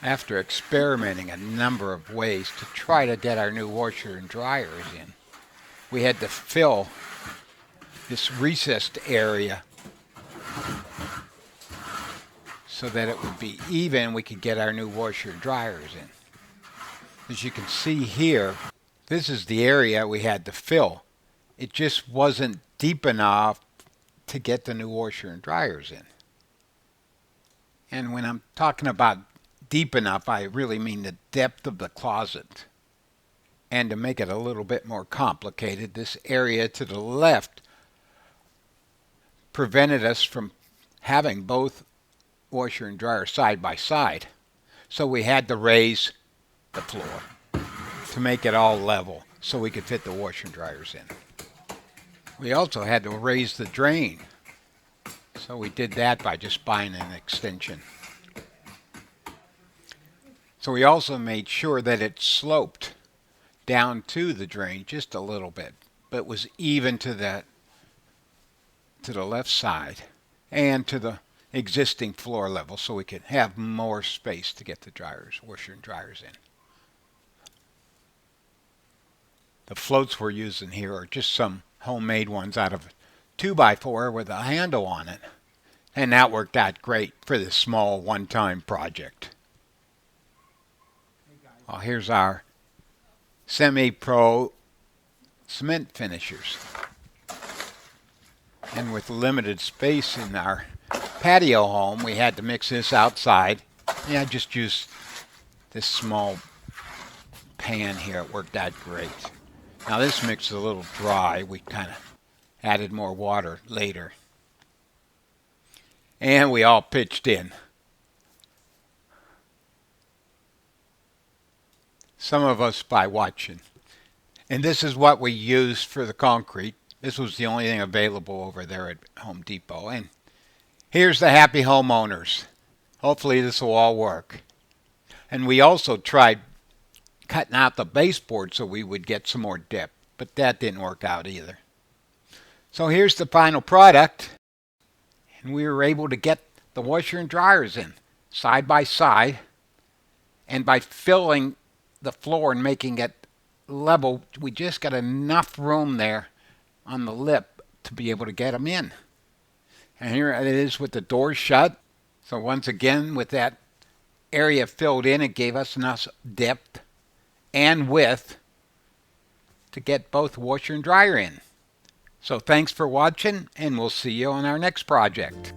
After experimenting a number of ways to try to get our new washer and dryers in, we had to fill this recessed area so that it would be even. We could get our new washer and dryers in. As you can see here, this is the area we had to fill. It just wasn't deep enough to get the new washer and dryers in. And when I'm talking about deep enough, I really mean the depth of the closet. And to make it a little bit more complicated, this area to the left prevented us from having both washer and dryer side by side. So we had to raise the floor to make it all level so we could fit the washer and dryers in. We also had to raise the drain. So we did that by just buying an extension. So we also made sure that it sloped down to the drain just a little bit, but was even to the left side and to the existing floor level so we could have more space to get the washer and dryers in. The floats we're using here are just some homemade ones out of 2x4 with a handle on it. And that worked out great for this small one-time project. Well, here's our semi-pro cement finishers. And with limited space in our patio home, we had to mix this outside. Yeah, I just used this small pan here. It worked out great. Now this mix is a little dry. We kind of added more water later. And we all pitched in. Some of us by watching. And this is what we used for the concrete. This was the only thing available over there at Home Depot. And here's the happy homeowners. Hopefully this will all work. And we also tried cutting out the baseboard so we would get some more depth. But that didn't work out either. So here's the final product. And we were able to get the washer and dryers in side by side. And by filling the floor and making it level, we just got enough room there on the lip to be able to get them in. And here it is with the doors shut. So once again, with that area filled in, it gave us enough depth and width to get both washer and dryer in. So thanks for watching, and we'll see you on our next project.